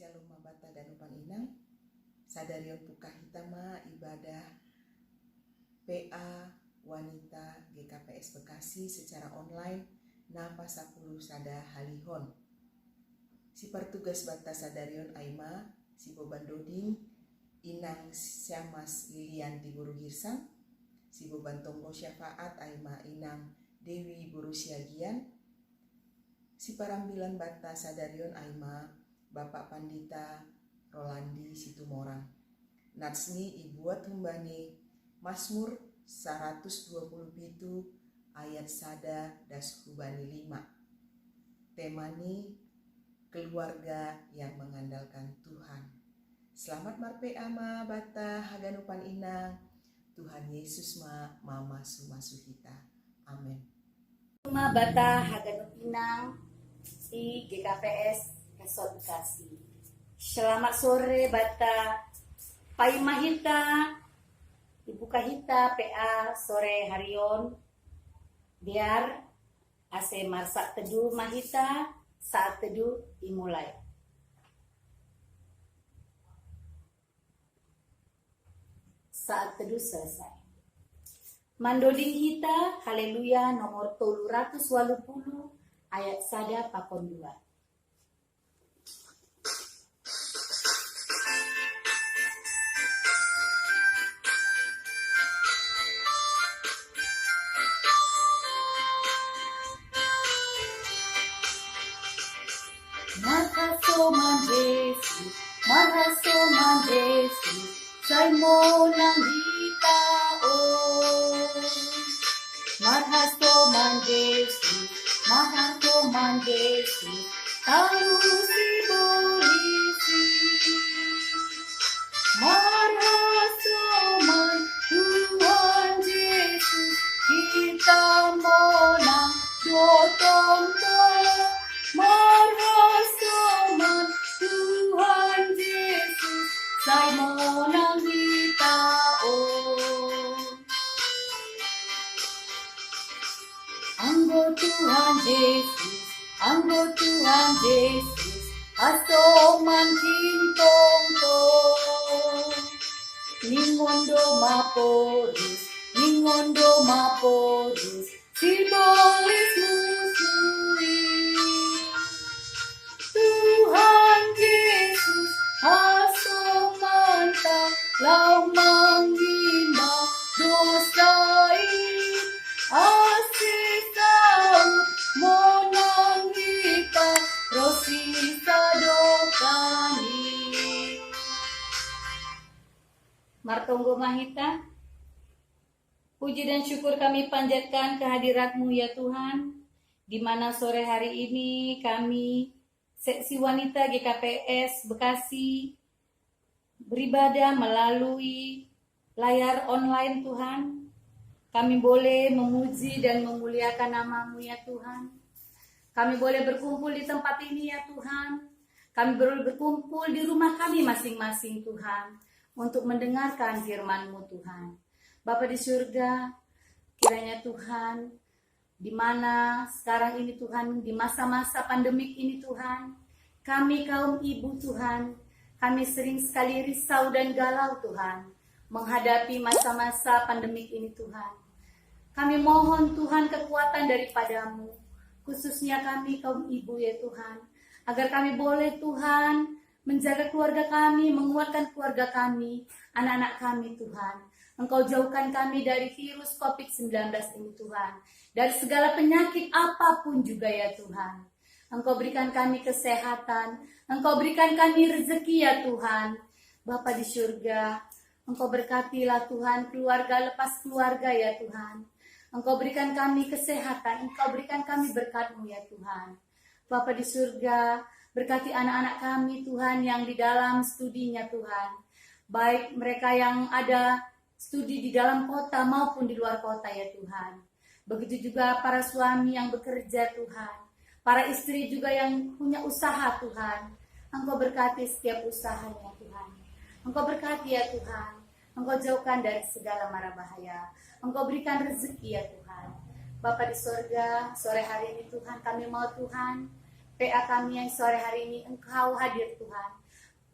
Shalom mabata dan upan inang sadarion puka hitama ibadah PA wanita GKPS Bekasi secara online napa 10 sada halihon. Si pertugas bata sadarion aima si boban doding inang Syamas Lilian di Buru Girsang, si boban tonggo syafaat aima inang Dewi Buru Siagian, si parambilan bata sadarion aima Bapak Pandita Rolandi Situmorang. Natsni ibuat humbani Mazmur 127 ayat sada das hubani 5. Temani keluarga yang mengandalkan Tuhan. Selamat marpe ama bata haganupan inang. Tuhan Yesus mama sumasuhita. Amin. Ma bata haganup inang si GKPS Kesot Bekasi. Selamat sore bata Pai Mahita, Ibu Kahita PA sore harion. Biar ase marsak teduh Mahita saat teduh dimulai. Saat teduh selesai. Mandoding kita haleluya nomor 380 ayat sada pakon 2. Marhasoman Yesus, say mo nang hitao. Marhasoman Yesus, taruh si polisi. Marhasoman Tuhan Yesus, kita monang dotong-tong. Marhasoman Tuhan Yesus, say monang hitao. Anggo Tuhan Yesus, asoman kintong-tong. Ningondo maporus, sibolis musui. Tuhan Yesus, asoman ta, lau manggima dosai. Asitau monang kita, rosita dokani. Martonggo Mahita, puji dan syukur kami panjatkan kehadirat-Mu ya Tuhan, di mana sore hari ini kami seksi wanita GKPS Bekasi beribadah melalui layar online Tuhan. Kami boleh memuji dan memuliakan nama-Mu ya Tuhan. Kami boleh berkumpul di tempat ini ya Tuhan. Kami boleh berkumpul di rumah kami masing-masing Tuhan, untuk mendengarkan firman-Mu Tuhan. Bapa di surga, kiranya Tuhan, di mana sekarang ini Tuhan, di masa-masa pandemik ini Tuhan, kami kaum ibu Tuhan, kami sering sekali risau dan galau Tuhan, menghadapi masa-masa pandemik ini Tuhan. Kami mohon Tuhan kekuatan daripada-Mu, khususnya kami kaum ibu ya Tuhan, agar kami boleh Tuhan menjaga keluarga kami, menguatkan keluarga kami, anak-anak kami Tuhan. Engkau jauhkan kami dari virus COVID-19 ini Tuhan, dari segala penyakit apapun juga ya Tuhan. Engkau berikan kami kesehatan, Engkau berikan kami rezeki ya Tuhan. Bapa di surga, Engkau berkatilah Tuhan keluarga lepas keluarga ya Tuhan. Engkau berikan kami kesehatan, Engkau berikan kami berkat-Mu ya Tuhan. Bapa di surga, berkati anak-anak kami Tuhan yang di dalam studinya Tuhan. Baik mereka yang ada studi di dalam kota maupun di luar kota ya Tuhan. Begitu juga para suami yang bekerja Tuhan. Para istri juga yang punya usaha Tuhan. Engkau berkati setiap usahanya Tuhan. Engkau berkati ya Tuhan. Engkau jauhkan dari segala mara bahaya. Engkau berikan rezeki ya Tuhan. Bapa di surga, sore hari ini Tuhan kami mau Tuhan, PA kami yang sore hari ini Engkau hadir Tuhan.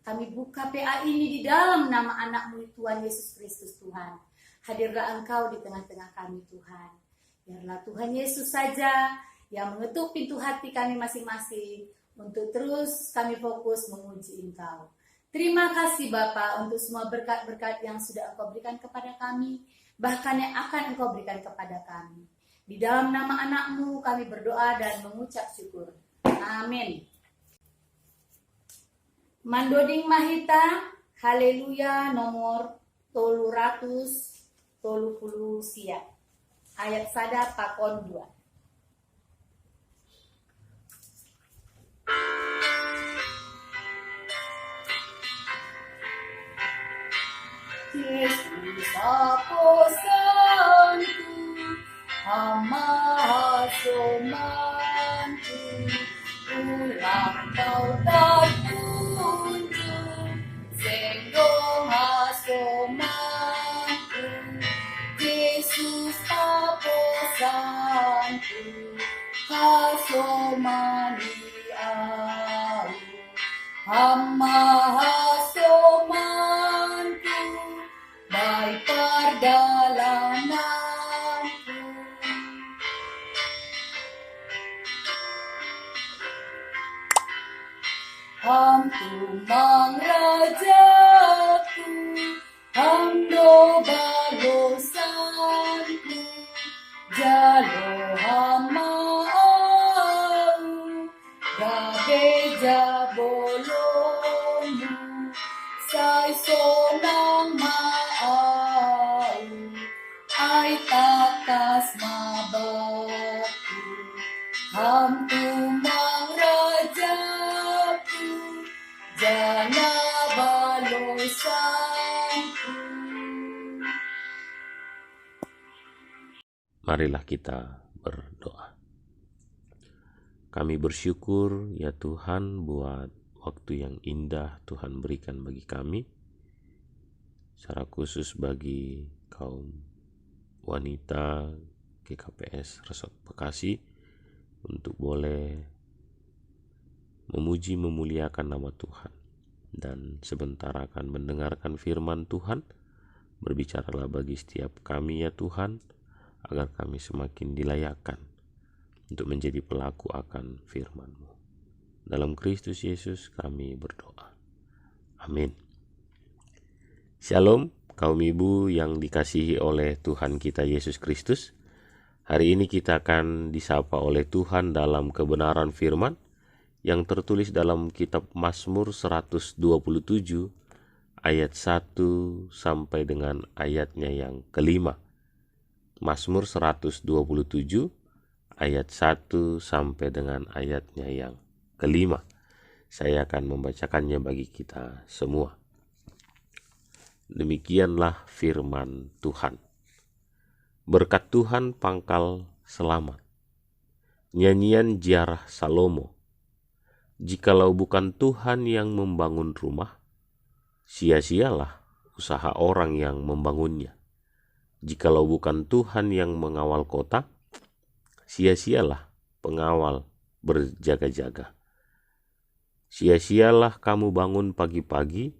Kami buka PA ini di dalam nama anak-Mu Tuhan Yesus Kristus Tuhan. Hadirlah Engkau di tengah-tengah kami Tuhan. Biarlah Tuhan Yesus saja yang mengetuk pintu hati kami masing-masing untuk terus kami fokus memuji Engkau. Terima kasih Bapa untuk semua berkat-berkat yang sudah Engkau berikan kepada kami, bahkan yang akan Engkau berikan kepada kami. Di dalam nama anak-Mu kami berdoa dan mengucap syukur. Amin. Mandoding Mahita, Haleluya nomor 330 sia. Ayat sada pakon 2. Yesus aku santu, amasomantu, ulang kau tak kunjung, senggong asomantu, Yesus aku santu, hasomani au, amasomantu, baik perjalananku. Hamtumang rajaku, hamdo balosanku, jalo hamau, gabe jabolonu, sai sonang maau, ai takas mabaku, hamtumang rajaku, jana balosanku. Marilah kita berdoa. Kami bersyukur ya Tuhan buat waktu yang indah Tuhan berikan bagi kami, secara khusus bagi kaum wanita GKPS Resort Bekasi, untuk boleh memuji memuliakan nama Tuhan. Dan sebentar akan mendengarkan firman Tuhan. Berbicaralah bagi setiap kami ya Tuhan, agar kami semakin dilayakkan untuk menjadi pelaku akan firman-Mu. Dalam Kristus Yesus kami berdoa. Amin. Shalom kaum ibu yang dikasihi oleh Tuhan kita Yesus Kristus. Hari ini kita akan disapa oleh Tuhan dalam kebenaran firman yang tertulis dalam kitab Mazmur 127 ayat 1 sampai dengan ayatnya yang kelima. Mazmur 127 ayat 1 sampai dengan ayatnya yang kelima. Saya akan membacakannya bagi kita semua. Demikianlah firman Tuhan. Berkat Tuhan pangkal selamat. Nyanyian ziarah Salomo. Jikalau bukan Tuhan yang membangun rumah, sia-sialah usaha orang yang membangunnya. Jikalau bukan Tuhan yang mengawal kota, sia-sialah pengawal berjaga-jaga. Sia-sialah kamu bangun pagi-pagi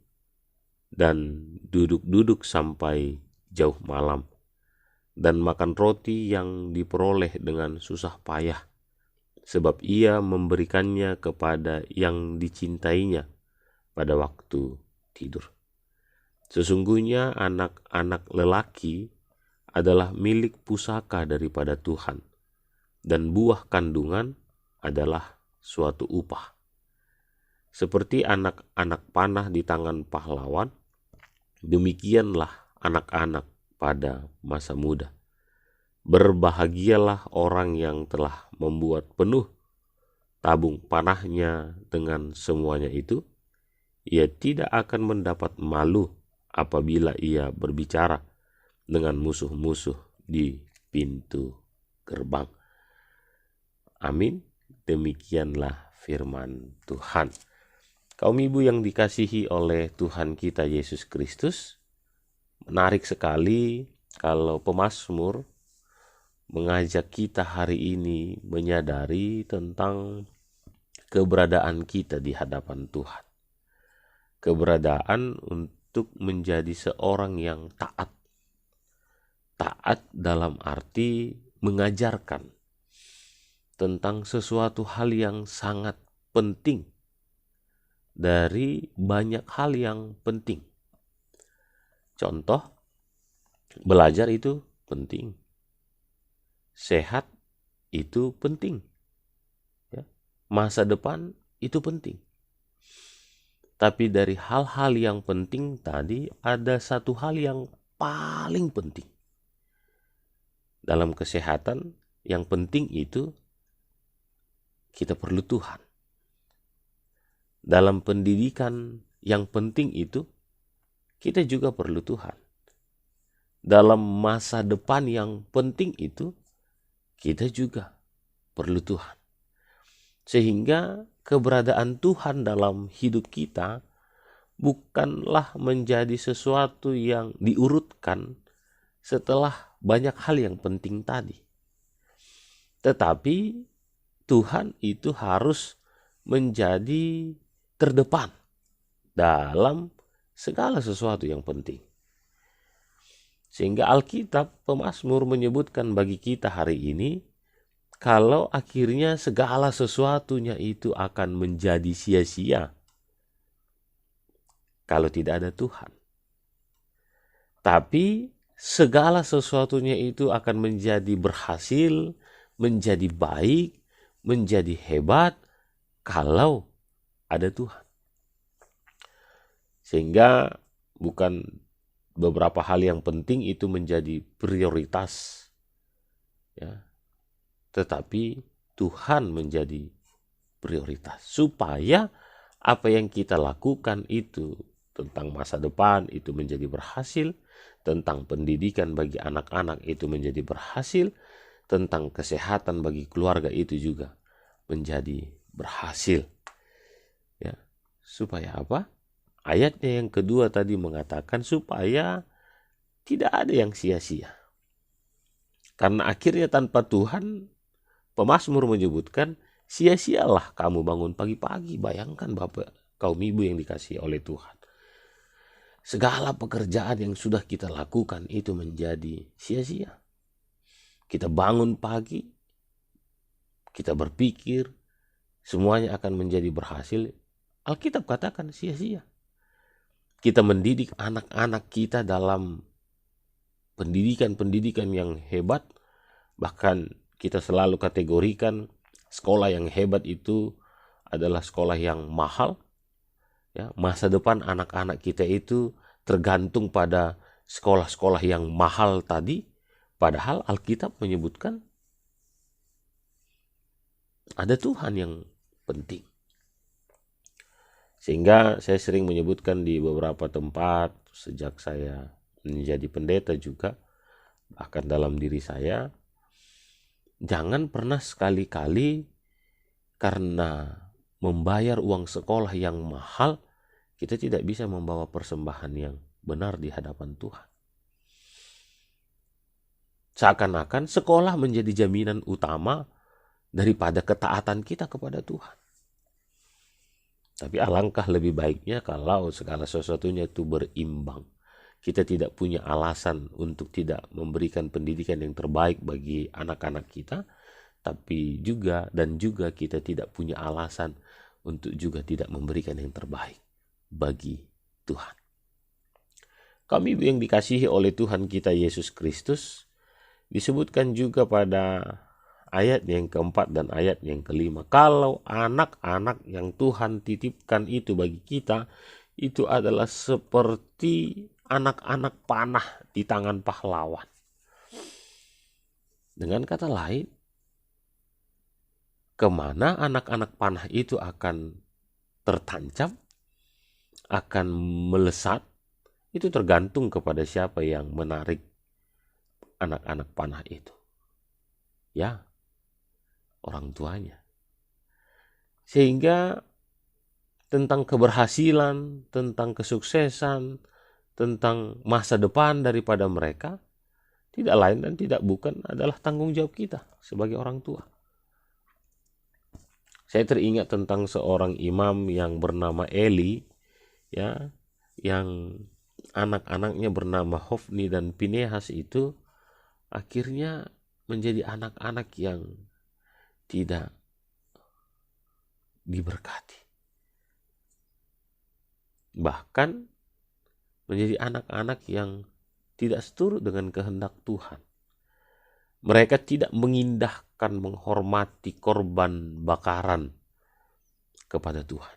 dan duduk-duduk sampai jauh malam, dan makan roti yang diperoleh dengan susah payah, sebab ia memberikannya kepada yang dicintainya pada waktu tidur. Sesungguhnya anak-anak lelaki adalah milik pusaka daripada Tuhan, dan buah kandungan adalah suatu upah. Seperti anak-anak panah di tangan pahlawan, demikianlah anak-anak pada masa muda. Berbahagialah orang yang telah membuat penuh tabung panahnya dengan semuanya itu. Ia tidak akan mendapat malu apabila ia berbicara dengan musuh-musuh di pintu gerbang. Amin. Demikianlah firman Tuhan. Kaum ibu yang dikasihi oleh Tuhan kita Yesus Kristus, menarik sekali kalau pemazmur mengajak kita hari ini menyadari tentang keberadaan kita di hadapan Tuhan. keberadaan untuk menjadi seorang yang taat. Taat dalam arti mengajarkan tentang sesuatu hal yang sangat penting dari banyak hal yang penting. Contoh, belajar itu penting. Sehat itu penting. Ya. Masa depan itu penting. Tapi dari hal-hal yang penting tadi, ada satu hal yang paling penting. Dalam kesehatan, yang penting itu kita perlu Tuhan. Dalam pendidikan, yang penting itu kita juga perlu Tuhan. Dalam masa depan yang penting itu kita juga perlu Tuhan. Sehingga keberadaan Tuhan dalam hidup kita bukanlah menjadi sesuatu yang diurutkan setelah banyak hal yang penting tadi. Tetapi Tuhan itu harus menjadi terdepan dalam segala sesuatu yang penting. Sehingga Alkitab, pemazmur menyebutkan bagi kita hari ini, kalau akhirnya segala sesuatunya itu akan menjadi sia-sia kalau tidak ada Tuhan. Tapi segala sesuatunya itu akan menjadi berhasil, menjadi baik, menjadi hebat kalau ada Tuhan. Sehingga bukan beberapa hal yang penting itu menjadi prioritas, ya, tetapi Tuhan menjadi prioritas. Supaya apa yang kita lakukan itu tentang masa depan itu menjadi berhasil, tentang pendidikan bagi anak-anak itu menjadi berhasil, tentang kesehatan bagi keluarga itu juga menjadi berhasil. Ya, supaya apa? Ayatnya yang kedua tadi mengatakan supaya tidak ada yang sia-sia. Karena akhirnya tanpa Tuhan, pemazmur menyebutkan, sia-sialah kamu bangun pagi-pagi. Bayangkan Bapak, kaum ibu yang dikasihi oleh Tuhan. Segala pekerjaan yang sudah kita lakukan itu menjadi sia-sia. Kita bangun pagi, kita berpikir, semuanya akan menjadi berhasil. Alkitab katakan sia-sia. Kita mendidik anak-anak kita dalam pendidikan yang hebat. Bahkan kita selalu kategorikan sekolah yang hebat itu adalah sekolah yang mahal. Ya, masa depan anak-anak kita itu tergantung pada sekolah-sekolah yang mahal tadi. Padahal Alkitab menyebutkan ada Tuhan yang penting. Sehingga saya sering menyebutkan di beberapa tempat sejak saya menjadi pendeta juga, bahkan dalam diri saya, jangan pernah sekali-kali karena membayar uang sekolah yang mahal, kita tidak bisa membawa persembahan yang benar di hadapan Tuhan. Seakan-akan sekolah menjadi jaminan utama daripada ketaatan kita kepada Tuhan. Tapi alangkah lebih baiknya kalau segala sesuatunya itu berimbang. Kita tidak punya alasan untuk tidak memberikan pendidikan yang terbaik bagi anak-anak kita, tapi juga kita tidak punya alasan untuk juga tidak memberikan yang terbaik bagi Tuhan. Kami yang dikasihi oleh Tuhan kita Yesus Kristus, disebutkan juga pada ayat yang keempat dan ayat yang kelima, kalau anak-anak yang Tuhan titipkan itu bagi kita, itu adalah seperti anak-anak panah di tangan pahlawan. Dengan kata lain, kemana anak-anak panah itu akan tertancap, akan melesat, itu tergantung kepada siapa yang menarik anak-anak panah itu. Ya, orang tuanya. Sehingga tentang keberhasilan, tentang kesuksesan, tentang masa depan daripada mereka, tidak lain dan tidak bukan adalah tanggung jawab kita sebagai orang tua. Saya teringat tentang seorang imam yang bernama Eli, ya, yang anak-anaknya bernama Hofni dan Pinehas itu akhirnya menjadi anak-anak yang tidak diberkati. Bahkan menjadi anak-anak yang tidak seturut dengan kehendak Tuhan. Mereka tidak mengindahkan, menghormati korban bakaran kepada Tuhan.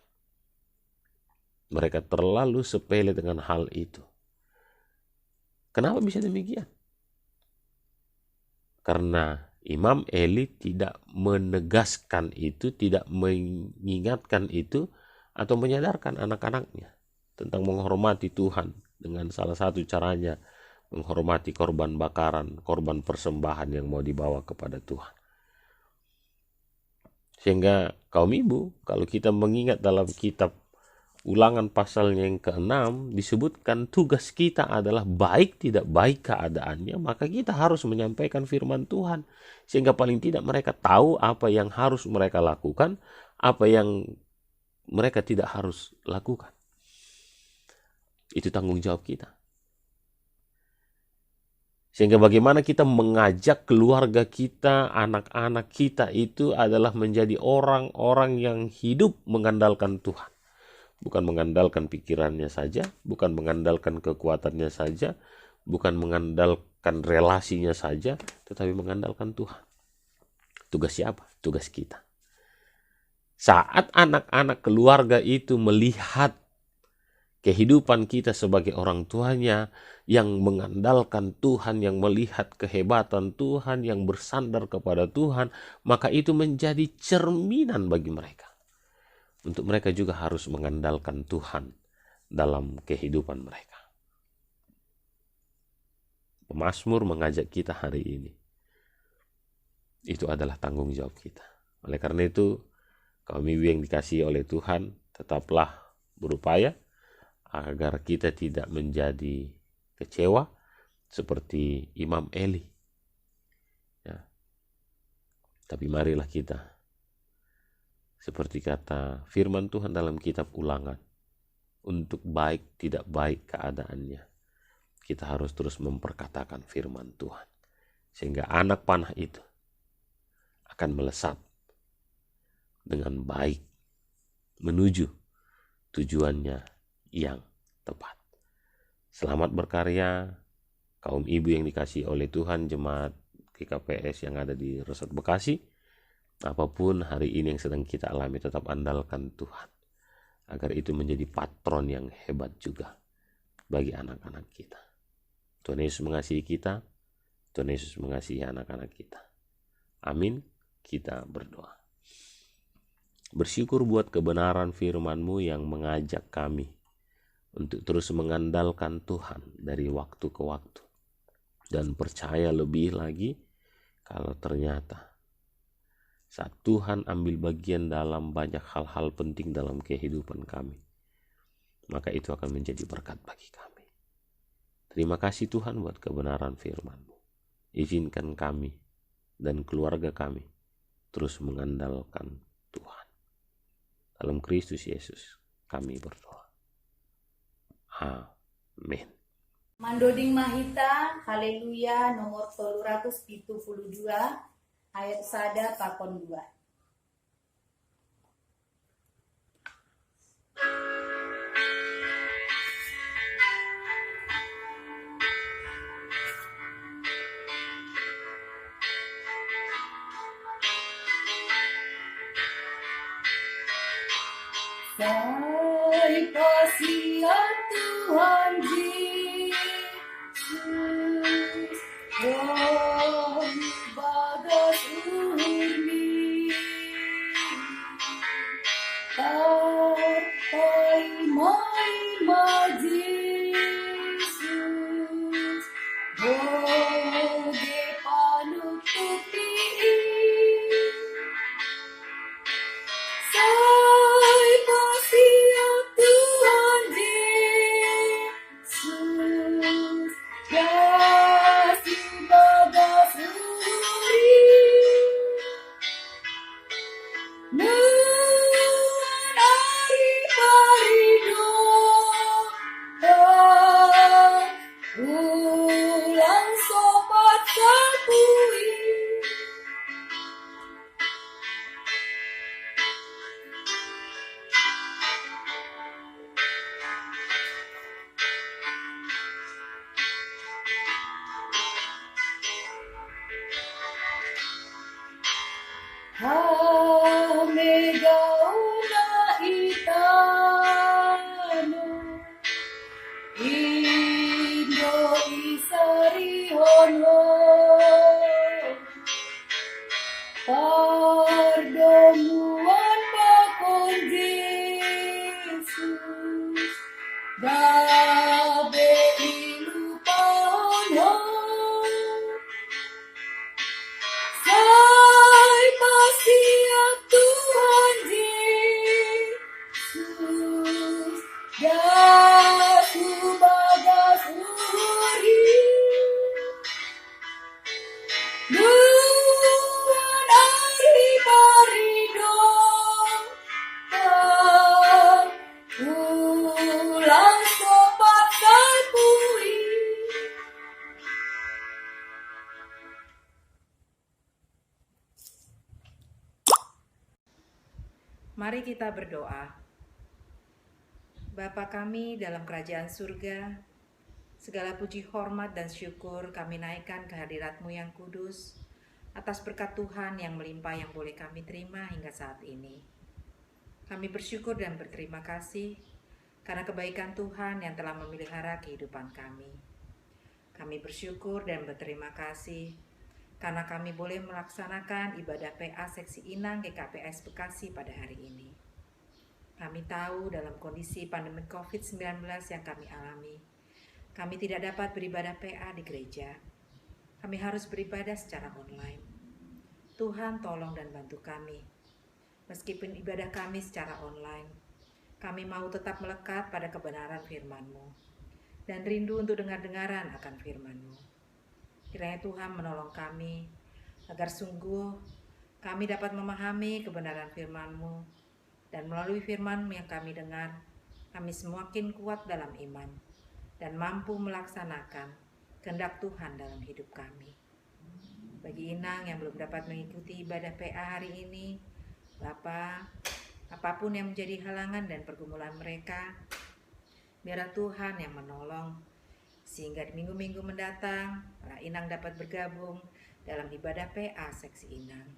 Mereka terlalu sepele dengan hal itu. Kenapa bisa demikian? Karena Imam Eli tidak menegaskan itu, tidak mengingatkan itu, atau menyadarkan anak-anaknya tentang menghormati Tuhan dengan salah satu caranya menghormati korban bakaran, korban persembahan yang mau dibawa kepada Tuhan. Sehingga kaum ibu, kalau kita mengingat dalam kitab Ulangan pasalnya yang ke-6 disebutkan tugas kita adalah baik tidak baik keadaannya, maka kita harus menyampaikan firman Tuhan sehingga paling tidak mereka tahu apa yang harus mereka lakukan, apa yang mereka tidak harus lakukan. Itu tanggung jawab kita. Sehingga bagaimana kita mengajak keluarga kita, anak-anak kita itu adalah menjadi orang-orang yang hidup mengandalkan Tuhan. Bukan mengandalkan pikirannya saja, bukan mengandalkan kekuatannya saja, bukan mengandalkan relasinya saja, tetapi mengandalkan Tuhan. Tugas siapa? Tugas kita. Saat anak-anak keluarga itu melihat kehidupan kita sebagai orang tuanya yang mengandalkan Tuhan, yang melihat kehebatan Tuhan, yang bersandar kepada Tuhan, maka itu menjadi cerminan bagi mereka. Untuk mereka juga harus mengandalkan Tuhan dalam kehidupan mereka. Pemazmur mengajak kita hari ini. Itu adalah tanggung jawab kita. Oleh karena itu, kaum ibu yang dikasihi oleh Tuhan, tetaplah berupaya agar kita tidak menjadi kecewa seperti Imam Eli. Ya. Tapi marilah kita, seperti kata firman Tuhan dalam kitab Ulangan, untuk baik tidak baik keadaannya, kita harus terus memperkatakan firman Tuhan. Sehingga anak panah itu akan melesat dengan baik menuju tujuannya yang tepat. Selamat berkarya, kaum ibu yang dikasihi oleh Tuhan, jemaat GKPS yang ada di Resort Bekasi. Apapun hari ini yang sedang kita alami, tetap andalkan Tuhan. Agar itu menjadi patron yang hebat juga bagi anak-anak kita. Tuhan Yesus mengasihi kita. Tuhan Yesus mengasihi anak-anak kita. Amin. Kita berdoa. Bersyukur buat kebenaran firman-Mu yang mengajak kami untuk terus mengandalkan Tuhan dari waktu ke waktu. Dan percaya lebih lagi kalau ternyata saat Tuhan ambil bagian dalam banyak hal-hal penting dalam kehidupan kami, maka itu akan menjadi berkat bagi kami. Terima kasih Tuhan buat kebenaran firman-Mu. Izinkan kami dan keluarga kami terus mengandalkan Tuhan. Dalam Kristus Yesus kami berdoa. Amin. Mandoding Mahita, haleluya, nomor 372, ayat sada pakon 2. Sai kasih Tuhan Yesus, roh bagas urni, tapai mai Yesus, boge panutupi. Nuan ari parido Dabe ilupahan Sai pasiat Tuhan Yesus Dasu bagas uri Nuan ari paridong Ulang sopat salpui Mari kita berdoa. Bapa kami dalam kerajaan surga, segala puji hormat dan syukur kami naikkan ke hadirat-Mu yang kudus, atas berkat Tuhan yang melimpah yang boleh kami terima hingga saat ini. Kami bersyukur dan berterima kasih karena kebaikan Tuhan yang telah memelihara kehidupan kami. Kami bersyukur dan berterima kasih karena kami boleh melaksanakan ibadah PA Seksi Inang GKPS Bekasi pada hari ini. Kami tahu dalam kondisi pandemi COVID-19 yang kami alami, kami tidak dapat beribadah PA di gereja. Kami harus beribadah secara online. Tuhan tolong dan bantu kami. Meskipun ibadah kami secara online, kami mau tetap melekat pada kebenaran firman-Mu dan rindu untuk dengar-dengaran akan firman-Mu. Kiranya Tuhan menolong kami agar sungguh kami dapat memahami kebenaran firman-Mu dan melalui firman-Mu yang kami dengar, kami semakin kuat dalam iman dan mampu melaksanakan kehendak Tuhan dalam hidup kami. Bagi Inang yang belum dapat mengikuti ibadah PA hari ini, Bapa, apapun yang menjadi halangan dan pergumulan mereka, biarlah Tuhan yang menolong, sehingga di minggu-minggu mendatang, para Inang dapat bergabung dalam ibadah PA Seksi Inang.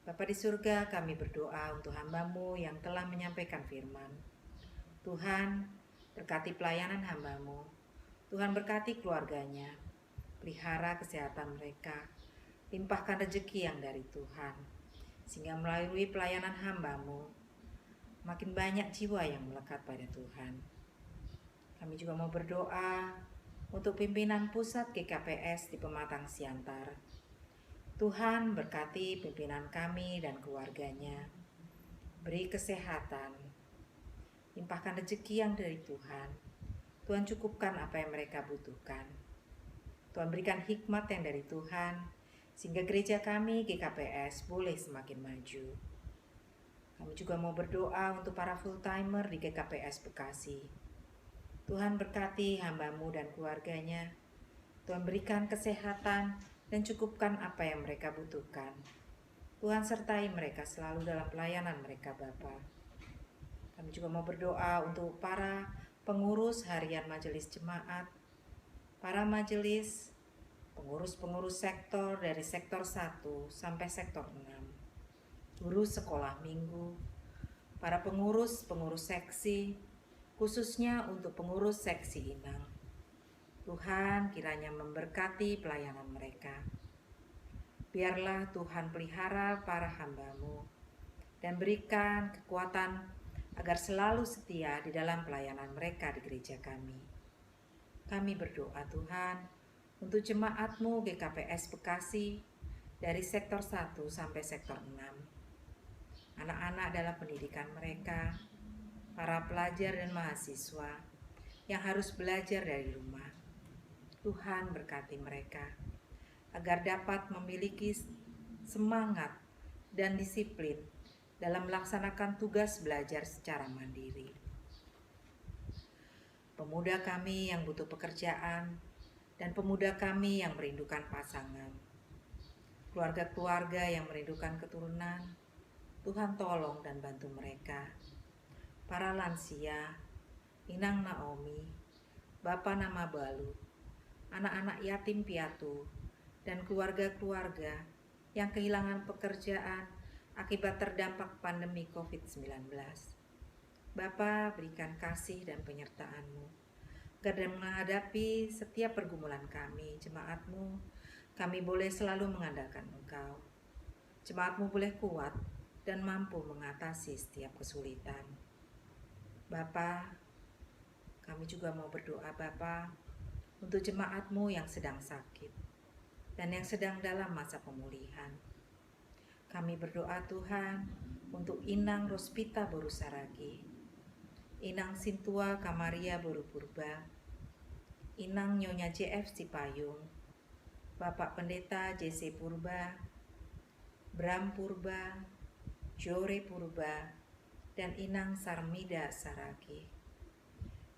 Bapa di surga, kami berdoa untuk hamba-Mu yang telah menyampaikan firman. Tuhan, berkati pelayanan hamba-Mu. Tuhan berkati keluarganya, pelihara kesehatan mereka, limpahkan rezeki yang dari Tuhan, sehingga melalui pelayanan hamba-Mu, makin banyak jiwa yang melekat pada Tuhan. Kami juga mau berdoa untuk pimpinan pusat GKPS di Pematang Siantar. Tuhan berkati pimpinan kami dan keluarganya. Beri kesehatan. Limpahkan rezeki yang dari Tuhan. Tuhan cukupkan apa yang mereka butuhkan. Tuhan berikan hikmat yang dari Tuhan, sehingga gereja kami GKPS boleh semakin maju. Kami juga mau berdoa untuk para full-timer di GKPS Bekasi. Tuhan berkati hamba-Mu dan keluarganya. Tuhan berikan kesehatan dan cukupkan apa yang mereka butuhkan. Tuhan sertai mereka selalu dalam pelayanan mereka, Bapa. Kami juga mau berdoa untuk para pengurus harian majelis jemaat, para majelis, pengurus-pengurus sektor dari sektor 1 sampai sektor 6, guru sekolah minggu, para pengurus seksi, khususnya untuk pengurus seksi Inang. Tuhan kiranya memberkati pelayanan mereka. Biarlah Tuhan pelihara para hamba-Mu dan berikan kekuatan agar selalu setia di dalam pelayanan mereka di gereja kami. Kami berdoa Tuhan untuk jemaat-Mu GKPS Bekasi dari sektor 1 sampai sektor 6. Anak-anak dalam pendidikan mereka, para pelajar dan mahasiswa yang harus belajar dari rumah. Tuhan berkati mereka agar dapat memiliki semangat dan disiplin dalam melaksanakan tugas belajar secara mandiri. Pemuda kami yang butuh pekerjaan dan pemuda kami yang merindukan pasangan, keluarga-keluarga yang merindukan keturunan, Tuhan tolong dan bantu mereka. Para lansia, Inang Naomi, Bapak Nama Balu, anak-anak yatim piatu, dan keluarga-keluarga yang kehilangan pekerjaan akibat terdampak pandemi COVID-19. Bapa, berikan kasih dan penyertaan-Mu, agar dalam menghadapi setiap pergumulan kami, jemaat-Mu, kami boleh selalu mengandalkan Engkau. Jemaat-Mu boleh kuat dan mampu mengatasi setiap kesulitan. Bapa, kami juga mau berdoa Bapa untuk jemaat-Mu yang sedang sakit dan yang sedang dalam masa pemulihan. Kami berdoa Tuhan untuk Inang Rospita Boru Saragi, Inang Sintua Kamaria Boru Purba, Inang Nyonya JF Sipayung, Bapak Pendeta JC Purba, Bram Purba, Jore Purba, dan Inang Sarmida Saragi,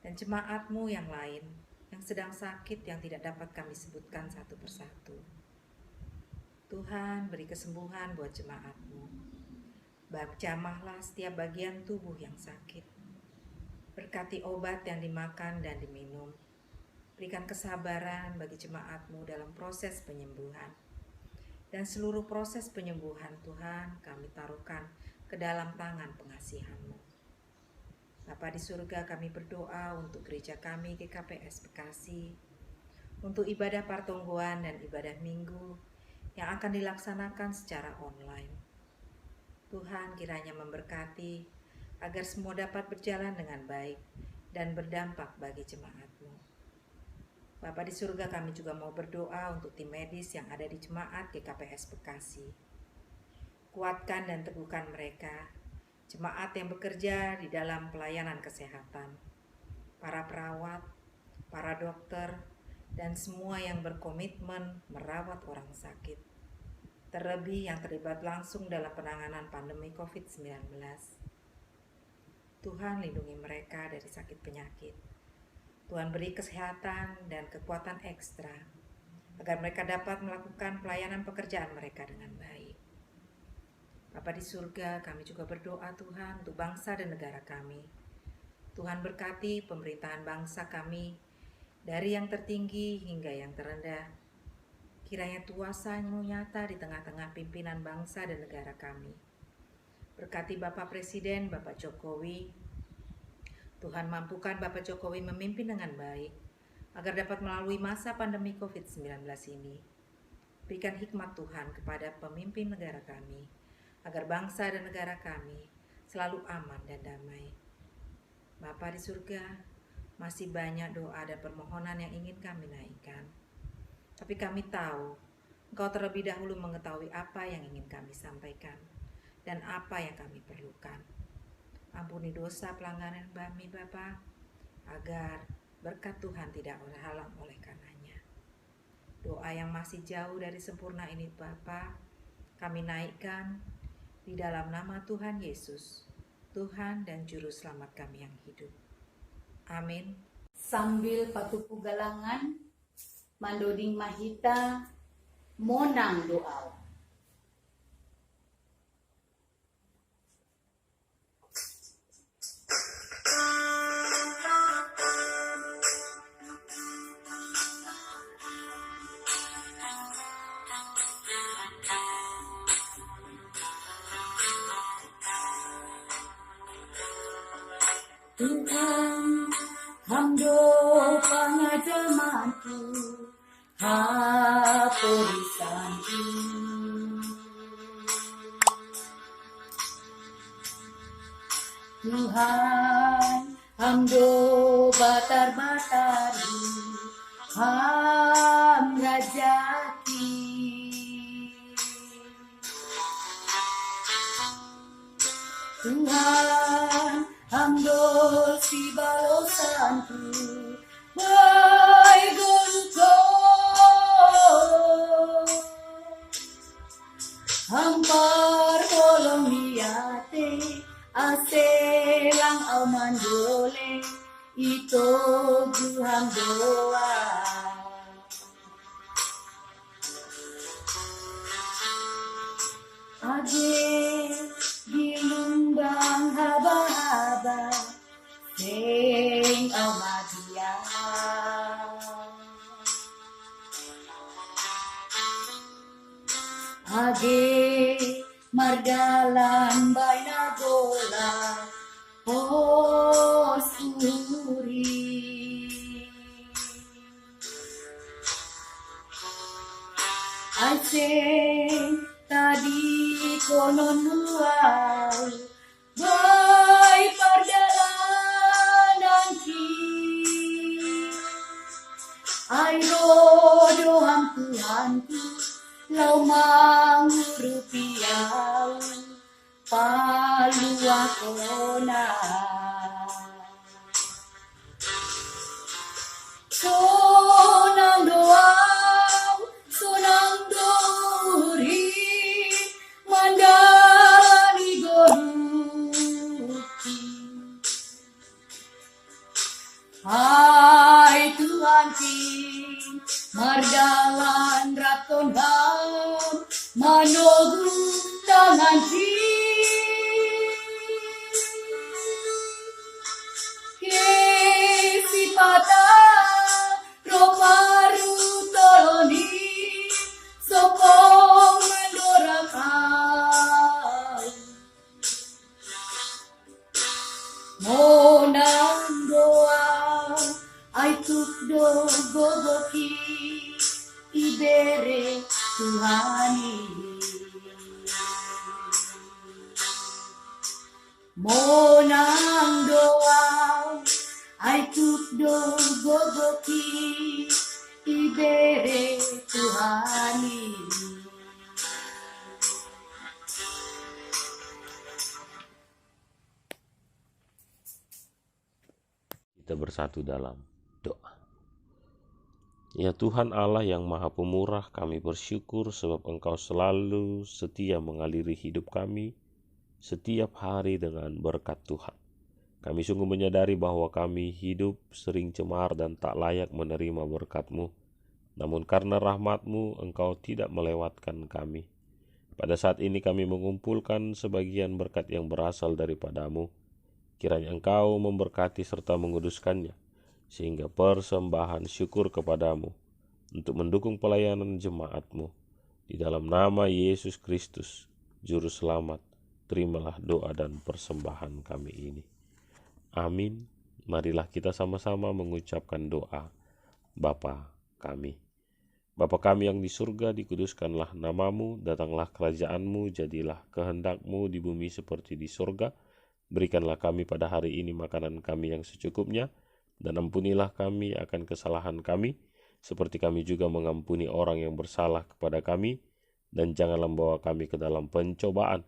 dan jemaat-Mu yang lain yang sedang sakit yang tidak dapat kami sebutkan satu persatu. Tuhan, beri kesembuhan buat jemaat-Mu. Jamahlah setiap bagian tubuh yang sakit. Berkati obat yang dimakan dan diminum. Berikan kesabaran bagi jemaat-Mu dalam proses penyembuhan. Dan seluruh proses penyembuhan Tuhan kami taruhkan ke dalam tangan pengasihan-Mu. Bapa di surga, kami berdoa untuk gereja kami GKPS Bekasi, untuk ibadah partonggoan dan ibadah minggu yang akan dilaksanakan secara online. Tuhan kiranya memberkati agar semua dapat berjalan dengan baik dan berdampak bagi jemaat-Mu. Bapa di surga, kami juga mau berdoa untuk tim medis yang ada di jemaat GKPS Bekasi. Kuatkan dan teguhkan mereka, jemaat yang bekerja di dalam pelayanan kesehatan, para perawat, para dokter, dan semua yang berkomitmen merawat orang sakit, terlebih yang terlibat langsung dalam penanganan pandemi COVID-19. Tuhan lindungi mereka dari sakit penyakit. Tuhan beri kesehatan dan kekuatan ekstra, agar mereka dapat melakukan pelayanan pekerjaan mereka dengan baik. Bapa di surga, kami juga berdoa Tuhan untuk bangsa dan negara kami. Tuhan berkati pemerintahan bangsa kami dari yang tertinggi hingga yang terendah. Kiranya kuasa-Mu nyata di tengah-tengah pimpinan bangsa dan negara kami. Berkati Bapak Presiden, Bapak Jokowi. Tuhan mampukan Bapak Jokowi memimpin dengan baik, agar dapat melalui masa pandemi COVID-19 ini. Berikan hikmat Tuhan kepada pemimpin negara kami, agar bangsa dan negara kami selalu aman dan damai. Bapa di surga, masih banyak doa dan permohonan yang ingin kami naikkan. Tapi kami tahu, Engkau terlebih dahulu mengetahui apa yang ingin kami sampaikan dan apa yang kami perlukan. Ampuni dosa pelanggaran kami Bapa, agar berkat Tuhan tidak terhalang oleh karenanya. Doa yang masih jauh dari sempurna ini Bapa, kami naikkan di dalam nama Tuhan Yesus, Tuhan dan Juru Selamat kami yang hidup. Amin. Sambil patupu galangan, mandoding mahita, monang doa. Tuhan, hamdo pangajamanku, hapurisanku. Tuhan, hamdo batar-batari, ham rajaki. Tuhan, hamdo si balosanku, baik engkau. Hampar tolong niate, aselang au mandole, ito Tuhan doa. Age dilumbang haba-haba, sing au madia. Age mardalan baina gola, osuri. Aceh tadi konon luar, boy perjalanan Ai rodoham Tuhanku, lau mangurupiau, palua kona. Sonang doang, sonang dori, mandani goruki. Hai Tuhan King, mardalan raton ham, manogu tangan Kesi pata, romaru toloni, sokong mendorakau. Monang doa, ai tukdo gogoki, ibere Tuhani. Monang doa, ai tukdo gogoki, ibere Tuhani. Kita bersatu dalam doa. Ya Tuhan Allah yang Maha Pemurah, kami bersyukur sebab Engkau selalu setia mengaliri hidup kami setiap hari dengan berkat Tuhan. Kami sungguh menyadari bahwa kami hidup sering cemar dan tak layak menerima berkat-Mu. Namun karena rahmat-Mu, Engkau tidak melewatkan kami. Pada saat ini kami mengumpulkan sebagian berkat yang berasal daripada-Mu. Kiranya Engkau memberkati serta menguduskannya, sehingga persembahan syukur kepadamu untuk mendukung pelayanan jemaat-Mu. Di dalam nama Yesus Kristus, Juru Selamat, terimalah doa dan persembahan kami ini. Amin. Marilah kita sama-sama mengucapkan doa. Bapa kami. Bapa kami yang di surga, dikuduskanlah namamu, datanglah kerajaan-Mu, jadilah kehendak-Mu di bumi seperti di surga. Berikanlah kami pada hari ini makanan kami yang secukupnya, dan ampunilah kami akan kesalahan kami, seperti kami juga mengampuni orang yang bersalah kepada kami. Dan janganlah membawa kami ke dalam pencobaan,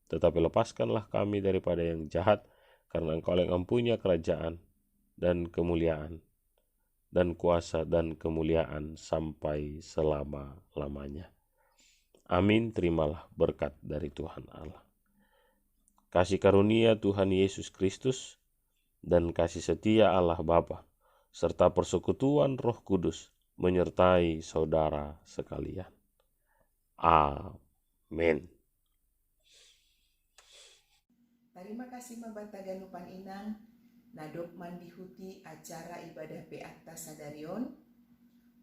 tetapi lepaskanlah kami daripada yang jahat, karena Engkau yang mempunyai kerajaan dan kemuliaan dan kuasa dan kemuliaan sampai selama-lamanya. Amin. Terimalah berkat dari Tuhan Allah. Kasih karunia Tuhan Yesus Kristus dan kasih setia Allah Bapa serta persekutuan Roh Kudus menyertai saudara sekalian. Amin. Terima kasih Mabanta Ganupan Inang, nadok mandihuti acara ibadah Beata Sadarion,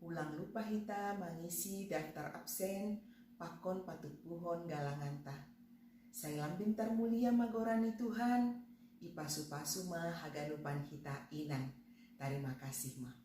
ulang lupa hita mengisi daftar absen pakon patupuhon galanganta. Saya bintar mulia magorani Tuhan, ipasu-pasu mah haganupan hita inang. Terima kasih mah.